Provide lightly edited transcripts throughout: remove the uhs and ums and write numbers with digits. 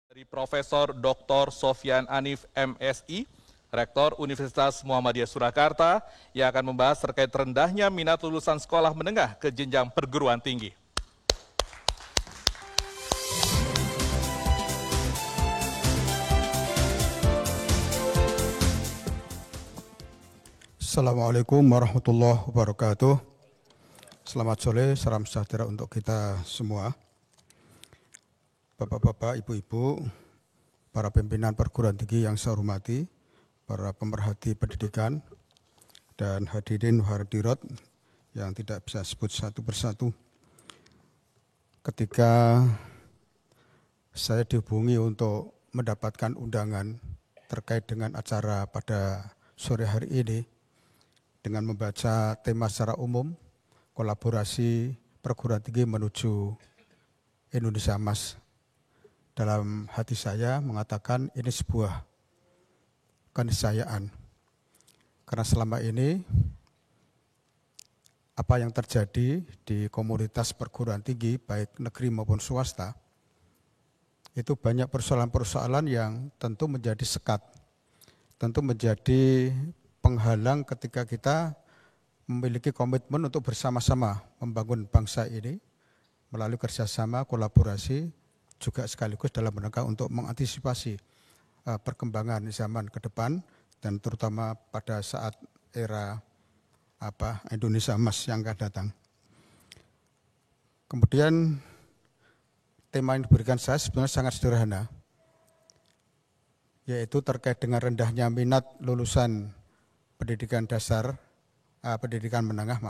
Dari Profesor Dr. Sofyan Anif MSI, Rektor Universitas Muhammadiyah Surakarta, yang akan membahas terkait rendahnya minat lulusan sekolah menengah ke jenjang perguruan tinggi. Assalamualaikum warahmatullahi wabarakatuh. Selamat sore, salam sejahtera untuk kita semua. Bapak-bapak, ibu-ibu, para pimpinan perguruan tinggi yang saya hormati, para pemerhati pendidikan, dan hadirin hadirat yang tidak bisa sebut satu persatu. Ketika saya dihubungi untuk mendapatkan undangan terkait dengan acara pada sore hari ini, dengan membaca tema secara umum, kolaborasi perguruan tinggi menuju Indonesia Emas. Dalam hati saya mengatakan ini sebuah keniscayaan. Karena selama ini apa yang terjadi di komunitas perguruan tinggi, baik negeri maupun swasta, itu banyak persoalan-persoalan yang tentu menjadi sekat, tentu menjadi penghalang ketika kita memiliki komitmen untuk bersama-sama membangun bangsa ini melalui kerjasama, kolaborasi, juga sekaligus dalam rangka untuk mengantisipasi perkembangan zaman ke depan dan terutama pada saat era Indonesia Emas yang akan datang. Kemudian tema yang diberikan saya sebenarnya sangat sederhana, yaitu terkait dengan rendahnya minat lulusan pendidikan dasar, pendidikan menengah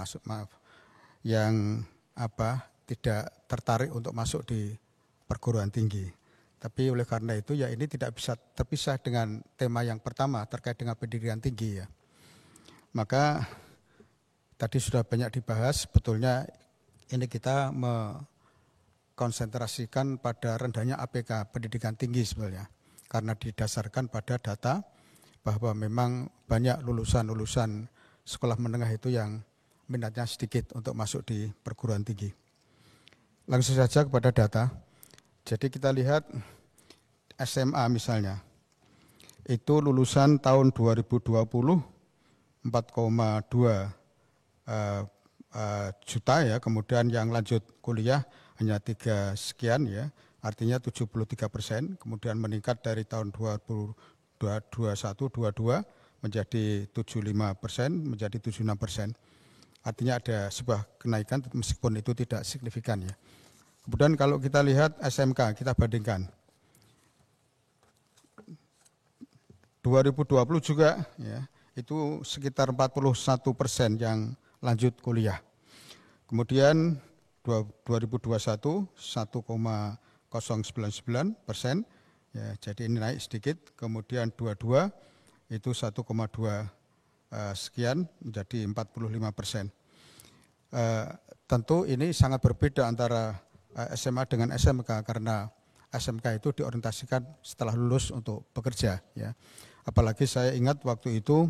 yang tidak tertarik untuk masuk di perguruan tinggi. Tapi oleh karena itu ya ini tidak bisa terpisah dengan tema yang pertama terkait dengan pendidikan tinggi ya. Maka tadi sudah banyak dibahas, sebetulnya ini kita mengkonsentrasikan pada rendahnya APK pendidikan tinggi sebenarnya. Karena didasarkan pada data bahwa memang banyak lulusan sekolah menengah itu yang minatnya sedikit untuk masuk di perguruan tinggi. Langsung saja kepada data. Jadi kita lihat SMA misalnya, itu lulusan tahun 2020 4,2 juta ya, kemudian yang lanjut kuliah hanya 3 sekian ya, artinya 73%, kemudian meningkat dari tahun 2021-22 menjadi 75%, menjadi 76%. Artinya ada sebuah kenaikan meskipun itu tidak signifikan ya. Kemudian kalau kita lihat SMK, kita bandingkan. 2020 juga ya, itu sekitar 41% yang lanjut kuliah. Kemudian 2021 1,099%, ya, jadi ini naik sedikit. Kemudian 22 itu 1,2 sekian menjadi 45%. Tentu ini sangat berbeda antara SMA dengan SMK karena SMK itu diorientasikan setelah lulus untuk bekerja ya. Apalagi saya ingat waktu itu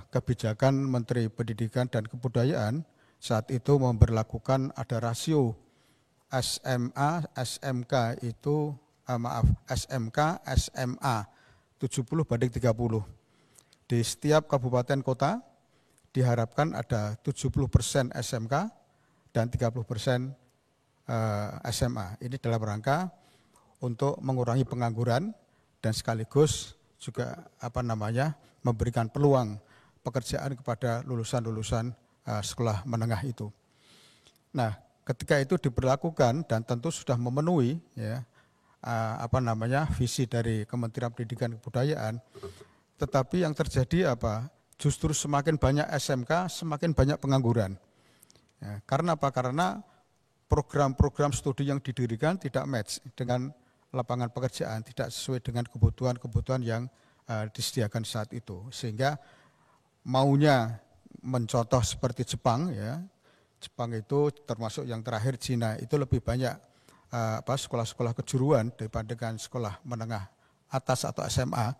kebijakan Menteri Pendidikan dan Kebudayaan saat itu memberlakukan ada rasio SMA, SMK itu SMK, SMA 70/30. Di setiap kabupaten kota diharapkan ada 70% SMK dan 30% SMA. Ini dalam rangka untuk mengurangi pengangguran dan sekaligus juga memberikan peluang pekerjaan kepada lulusan-lulusan sekolah menengah itu. Nah, ketika itu diberlakukan dan tentu sudah memenuhi ya visi dari Kementerian Pendidikan dan Kebudayaan, tetapi yang terjadi justru semakin banyak SMK, semakin banyak pengangguran. Ya, karena apa? Karena program-program studi yang didirikan tidak match dengan lapangan pekerjaan, tidak sesuai dengan kebutuhan-kebutuhan yang disediakan saat itu. Sehingga maunya mencontoh seperti Jepang, ya, Jepang itu termasuk yang terakhir Cina, itu lebih banyak sekolah-sekolah kejuruan dibandingkan sekolah menengah atas atau SMA,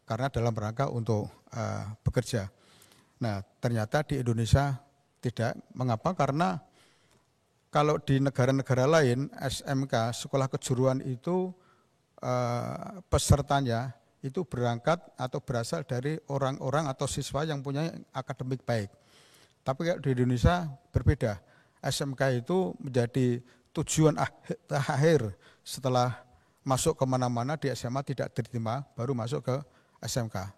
karena dalam rangka untuk bekerja. Nah, ternyata di Indonesia tidak. Mengapa? Karena kalau di negara-negara lain, SMK, sekolah kejuruan itu pesertanya itu berangkat atau berasal dari orang-orang atau siswa yang punya akademik baik. Tapi di Indonesia berbeda. SMK itu menjadi tujuan akhir setelah masuk kemana-mana di SMA tidak diterima, baru masuk ke SMK.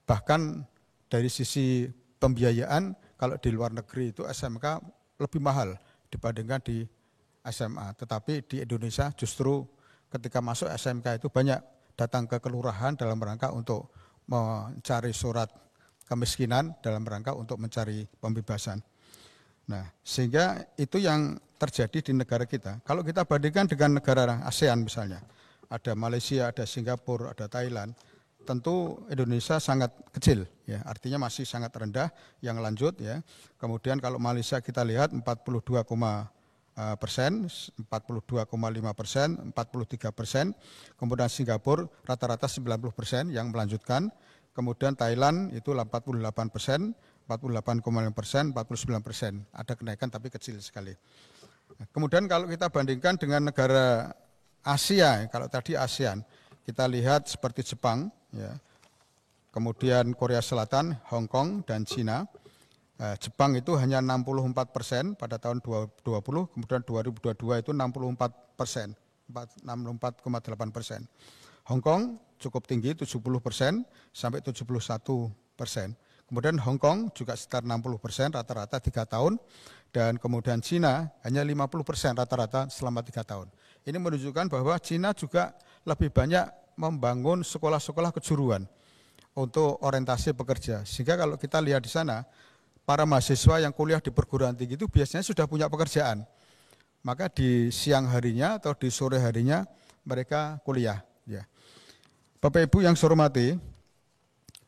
Bahkan dari sisi pembiayaan, kalau di luar negeri itu SMK lebih mahal dibandingkan di SMA. Tetapi di Indonesia justru ketika masuk SMK itu banyak datang ke kelurahan dalam rangka untuk mencari surat kemiskinan, dalam rangka untuk mencari pembebasan. Nah, sehingga itu yang terjadi di negara kita. Kalau kita bandingkan dengan negara ASEAN misalnya, ada Malaysia, ada Singapura, ada Thailand, tentu Indonesia sangat kecil, ya, artinya masih sangat rendah. Yang lanjut, ya. Kemudian kalau Malaysia kita lihat 42,5%, 43%, kemudian Singapura rata-rata 90% yang melanjutkan, kemudian Thailand itu 48%, 48,5%, 49%, ada kenaikan tapi kecil sekali. Kemudian kalau kita bandingkan dengan negara Asia, kalau tadi ASEAN, kita lihat seperti Jepang, ya, kemudian Korea Selatan, Hong Kong, dan Cina. Jepang itu hanya 64% pada tahun 2020, kemudian 2022 itu 64%, 64,8%. Hong Kong cukup tinggi 70% sampai 71%. Kemudian Hong Kong juga sekitar 60% rata-rata 3 tahun, dan kemudian Cina hanya 50% rata-rata selama 3 tahun. Ini menunjukkan bahwa Cina juga lebih banyak membangun sekolah-sekolah kejuruan untuk orientasi pekerja. Sehingga kalau kita lihat di sana, para mahasiswa yang kuliah di perguruan tinggi itu biasanya sudah punya pekerjaan. Maka di siang harinya atau di sore harinya mereka kuliah. Ya. Bapak Ibu yang saya hormati,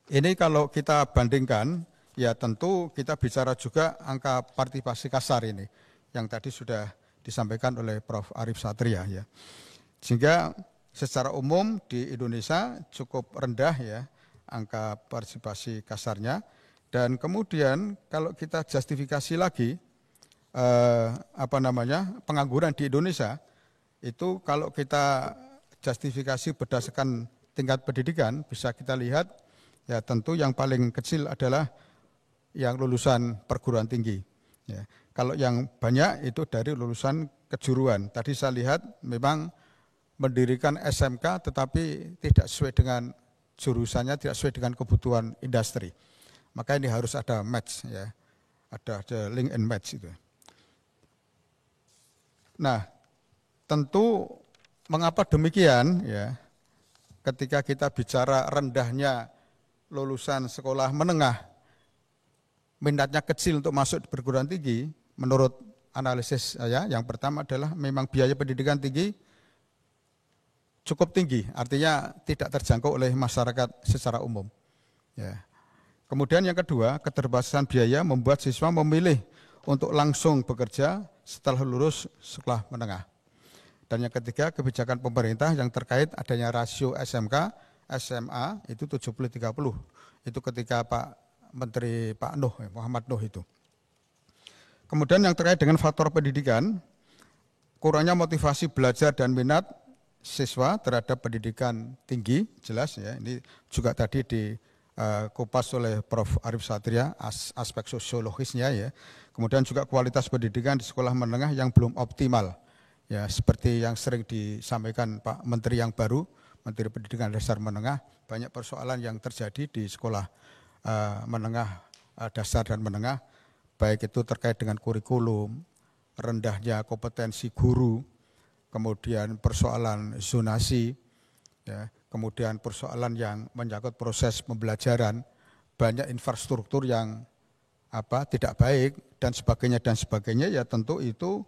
ini kalau kita bandingkan, ya tentu kita bicara juga angka partisipasi kasar ini, yang tadi sudah disampaikan oleh Prof. Arief Satria. Ya. Sehingga secara umum di Indonesia cukup rendah, ya, angka partisipasi kasarnya. Dan kemudian kalau kita justifikasi lagi, pengangguran di Indonesia, itu kalau kita justifikasi berdasarkan tingkat pendidikan, bisa kita lihat, ya tentu yang paling kecil adalah yang lulusan perguruan tinggi. Ya. Kalau yang banyak itu dari lulusan kejuruan. Tadi saya lihat memang mendirikan SMK tetapi tidak sesuai dengan jurusannya, tidak sesuai dengan kebutuhan industri. Maka ini harus ada match, ya, ada link and match itu. Nah, tentu mengapa demikian, ya? Ketika kita bicara rendahnya lulusan sekolah menengah, minatnya kecil untuk masuk di perguruan tinggi, menurut analisis saya, yang pertama adalah memang biaya pendidikan tinggi cukup tinggi, artinya tidak terjangkau oleh masyarakat secara umum. Ya. Kemudian yang kedua, keterbatasan biaya membuat siswa memilih untuk langsung bekerja setelah lulus sekolah menengah. Dan yang ketiga, kebijakan pemerintah yang terkait adanya rasio SMK, SMA itu 70-30. Itu ketika Pak Menteri Pak Nuh, Muhammad Nuh itu. Kemudian yang terkait dengan faktor pendidikan, kurangnya motivasi belajar dan minat siswa terhadap pendidikan tinggi, jelas, ya. Ini juga tadi dikupas oleh Prof. Arief Satria, aspek sosiologisnya, ya. Kemudian juga kualitas pendidikan di sekolah menengah yang belum optimal, ya, seperti yang sering disampaikan Pak Menteri yang baru, Menteri Pendidikan Dasar Menengah, banyak persoalan yang terjadi di sekolah menengah dasar dan menengah, baik itu terkait dengan kurikulum, rendahnya kompetensi guru, kemudian persoalan zonasi, ya, kemudian persoalan yang menyangkut proses pembelajaran, banyak infrastruktur yang tidak baik dan sebagainya, ya tentu itu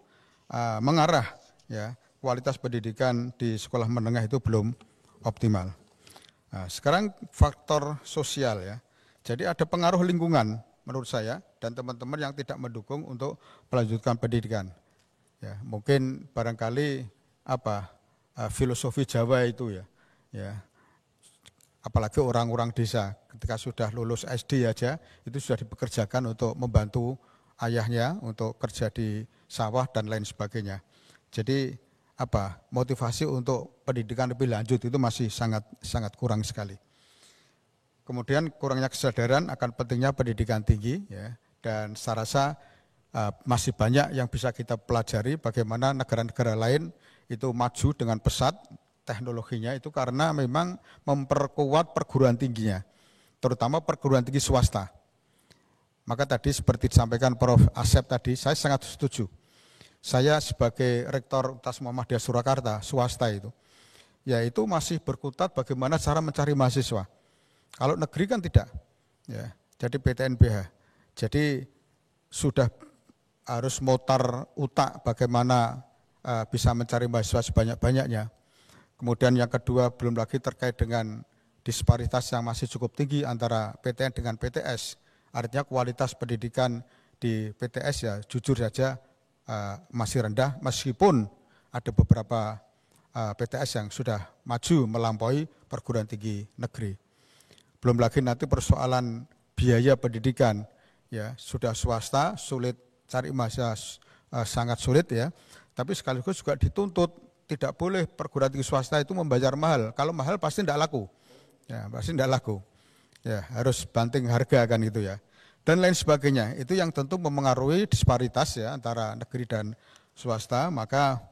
mengarah, ya, kualitas pendidikan di sekolah menengah itu belum optimal. Nah, sekarang faktor sosial, ya. Jadi ada pengaruh lingkungan menurut saya dan teman-teman yang tidak mendukung untuk melanjutkan pendidikan. Ya, mungkin barangkali filosofi Jawa itu, ya. Apalagi orang-orang desa ketika sudah lulus SD aja itu sudah dipekerjakan untuk membantu ayahnya untuk kerja di sawah dan lain sebagainya. Jadi motivasi untuk pendidikan lebih lanjut itu masih sangat kurang sekali. Kemudian kurangnya kesadaran akan pentingnya pendidikan tinggi, ya, dan saya rasa masih banyak yang bisa kita pelajari bagaimana negara-negara lain itu maju dengan pesat teknologinya itu karena memang memperkuat perguruan tingginya, terutama perguruan tinggi swasta. Maka tadi seperti disampaikan Prof. Asep tadi, saya sangat setuju. Saya sebagai Rektor Universitas Muhammadiyah Surakarta, swasta itu, yaitu masih berkutat bagaimana cara mencari mahasiswa. Kalau negeri kan tidak, ya, jadi PTNBH. Jadi sudah harus mutar utak bagaimana bisa mencari mahasiswa sebanyak-banyaknya. Kemudian yang kedua, belum lagi terkait dengan disparitas yang masih cukup tinggi antara PTN dengan PTS. Artinya kualitas pendidikan di PTS ya jujur saja masih rendah, meskipun ada beberapa PTS yang sudah maju melampaui perguruan tinggi negeri. Belum lagi nanti persoalan biaya pendidikan, ya sudah swasta sulit cari mahasiswa, sangat sulit ya, tapi sekaligus juga dituntut tidak boleh perguruan tinggi swasta itu membayar mahal. Kalau mahal pasti tidak laku, ya pasti tidak laku. Ya, harus banting harga kan gitu ya. Dan lain sebagainya. Itu yang tentu memengaruhi disparitas ya antara negeri dan swasta. Maka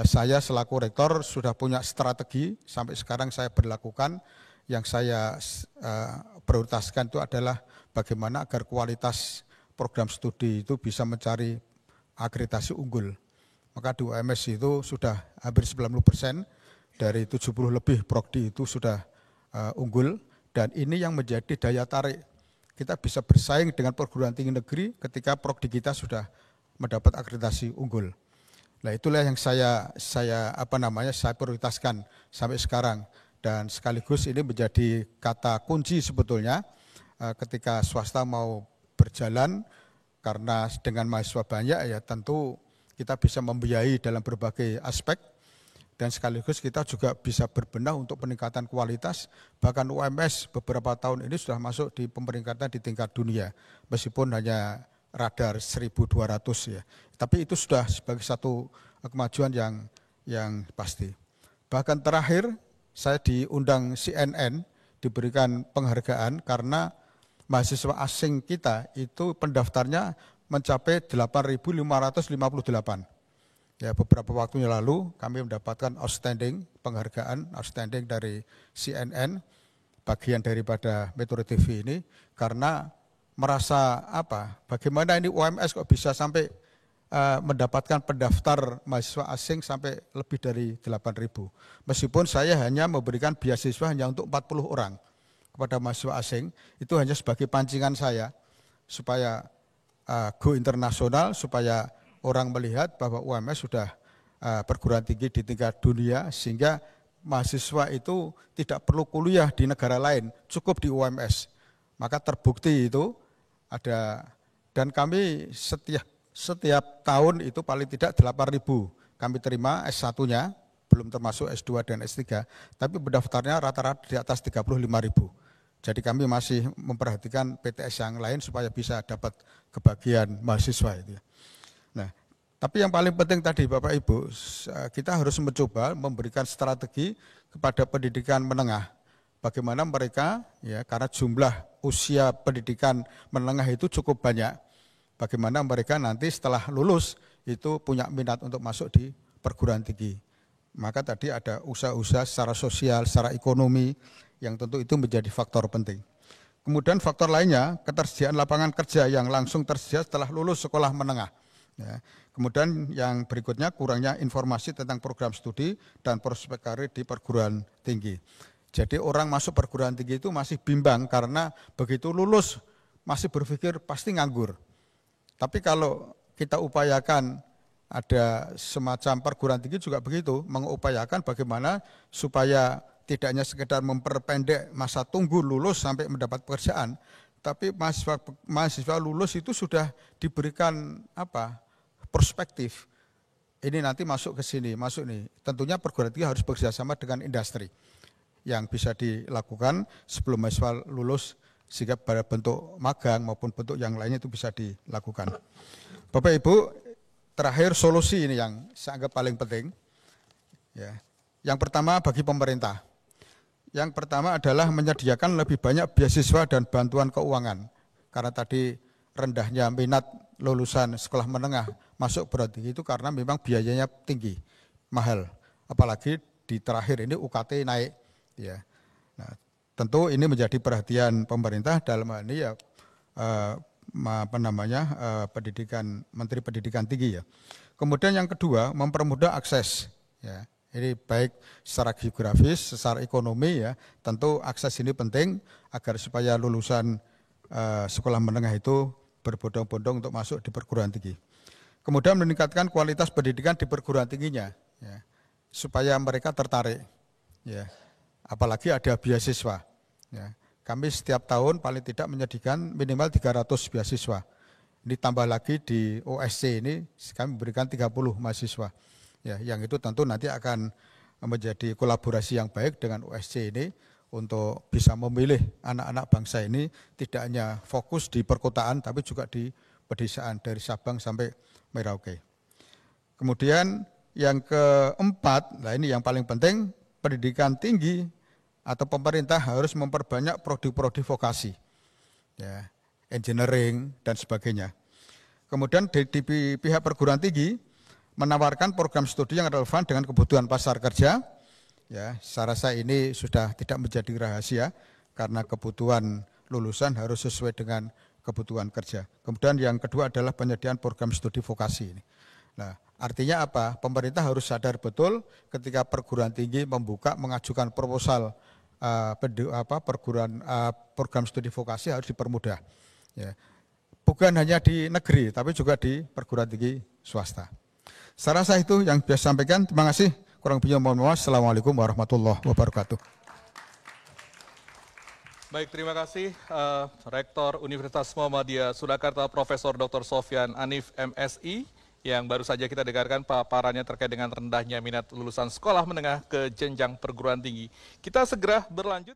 saya selaku rektor sudah punya strategi sampai sekarang saya berlakukan. Yang saya prioritaskan itu adalah bagaimana agar kualitas program studi itu bisa mencari akreditasi unggul. Maka di UMS itu sudah hampir 90% dari 70 lebih prodi itu sudah unggul. Dan ini yang menjadi daya tarik. Kita bisa bersaing dengan perguruan tinggi negeri ketika prodi kita sudah mendapat akreditasi unggul. Nah itulah yang saya prioritaskan sampai sekarang. Dan sekaligus ini menjadi kata kunci sebetulnya ketika swasta mau berjalan, karena dengan mahasiswa banyak ya tentu kita bisa membiayai dalam berbagai aspek. Dan sekaligus kita juga bisa berbenah untuk peningkatan kualitas. Bahkan UMS beberapa tahun ini sudah masuk di pemeringkatan di tingkat dunia. Meskipun hanya radar 1.200 ya. Tapi itu sudah sebagai satu kemajuan yang pasti. Bahkan terakhir saya diundang CNN, diberikan penghargaan karena mahasiswa asing kita itu pendaftarnya mencapai 8.558. Ya, beberapa waktu yang lalu kami mendapatkan penghargaan outstanding dari CNN, bagian daripada Metro TV ini, karena merasa bagaimana ini UMS kok bisa sampai mendapatkan pendaftar mahasiswa asing sampai lebih dari 8.000. Meskipun saya hanya memberikan beasiswa hanya untuk 40 orang kepada mahasiswa asing, itu hanya sebagai pancingan saya supaya go internasional, supaya orang melihat bahwa UMS sudah perguruan tinggi di tingkat dunia, sehingga mahasiswa itu tidak perlu kuliah di negara lain, cukup di UMS. Maka terbukti itu ada, dan kami setiap tahun itu paling tidak 8.000 kami terima S1-nya, belum termasuk S2 dan S3, tapi pendaftarnya rata-rata di atas 35.000. Jadi kami masih memperhatikan PTS yang lain supaya bisa dapat kebagian mahasiswa itu. Nah, tapi yang paling penting tadi Bapak Ibu, kita harus mencoba memberikan strategi kepada pendidikan menengah. Bagaimana mereka, ya karena jumlah usia pendidikan menengah itu cukup banyak, bagaimana mereka nanti setelah lulus itu punya minat untuk masuk di perguruan tinggi. Maka tadi ada usaha-usaha secara sosial, secara ekonomi, yang tentu itu menjadi faktor penting. Kemudian faktor lainnya, ketersediaan lapangan kerja yang langsung tersedia setelah lulus sekolah menengah. Ya. Kemudian yang berikutnya kurangnya informasi tentang program studi dan prospek karir di perguruan tinggi. Jadi orang masuk perguruan tinggi itu masih bimbang karena begitu lulus masih berpikir pasti nganggur. Tapi kalau kita upayakan ada semacam perguruan tinggi juga begitu, mengupayakan bagaimana supaya tidak hanya sekedar memperpendek masa tunggu lulus sampai mendapat pekerjaan, tapi mahasiswa lulus itu sudah diberikan perspektif. Ini nanti masuk ke sini, masuk nih. Tentunya perguruan tinggi harus bekerjasama dengan industri yang bisa dilakukan sebelum mahasiswa lulus, sehingga pada bentuk magang maupun bentuk yang lainnya itu bisa dilakukan. Bapak Ibu, terakhir solusi ini yang saya anggap paling penting. Ya. Yang pertama bagi pemerintah. Yang pertama adalah menyediakan lebih banyak beasiswa dan bantuan keuangan. Karena tadi rendahnya minat lulusan sekolah menengah masuk perguruan tinggi itu karena memang biayanya tinggi, mahal. Apalagi di terakhir ini UKT naik. Ya. Nah, tentu ini menjadi perhatian pemerintah dalam hal ini ya pendidikan, Menteri Pendidikan Tinggi ya. Kemudian yang kedua mempermudah akses. Ya. Ini baik secara geografis, secara ekonomi ya, tentu akses ini penting agar supaya lulusan sekolah menengah itu berbondong-bondong untuk masuk di perguruan tinggi. Kemudian meningkatkan kualitas pendidikan di perguruan tingginya, ya, supaya mereka tertarik. Ya. Apalagi ada beasiswa. Ya. Kami setiap tahun paling tidak menyediakan minimal 300 beasiswa. Ini tambah lagi di OSC ini kami memberikan 30 mahasiswa. Ya, yang itu tentu nanti akan menjadi kolaborasi yang baik dengan OSC ini untuk bisa memilih anak-anak bangsa ini tidak hanya fokus di perkotaan tapi juga di pedesaan dari Sabang sampai Merauke. Kemudian yang keempat, nah ini yang paling penting, pendidikan tinggi atau pemerintah harus memperbanyak prodi-prodi vokasi, ya, engineering dan sebagainya. Kemudian di pihak perguruan tinggi menawarkan program studi yang relevan dengan kebutuhan pasar kerja. Ya, saya rasa ini sudah tidak menjadi rahasia karena kebutuhan lulusan harus sesuai dengan kebutuhan kerja. Kemudian yang kedua adalah penyediaan program studi vokasi ini. Nah, artinya apa? Pemerintah harus sadar betul ketika perguruan tinggi mengajukan proposal program studi vokasi harus dipermudah. Ya. Bukan hanya di negeri, tapi juga di perguruan tinggi swasta. Saya rasa itu yang bisa saya sampaikan. Terima kasih. Kurang lebihnya mohon maaf. Assalamualaikum warahmatullahi wabarakatuh. Baik, terima kasih Rektor Universitas Muhammadiyah Surakarta Profesor Dr. Sofyan Anif MSI yang baru saja kita dengarkan paparannya terkait dengan rendahnya minat lulusan sekolah menengah ke jenjang perguruan tinggi. Kita segera berlanjut.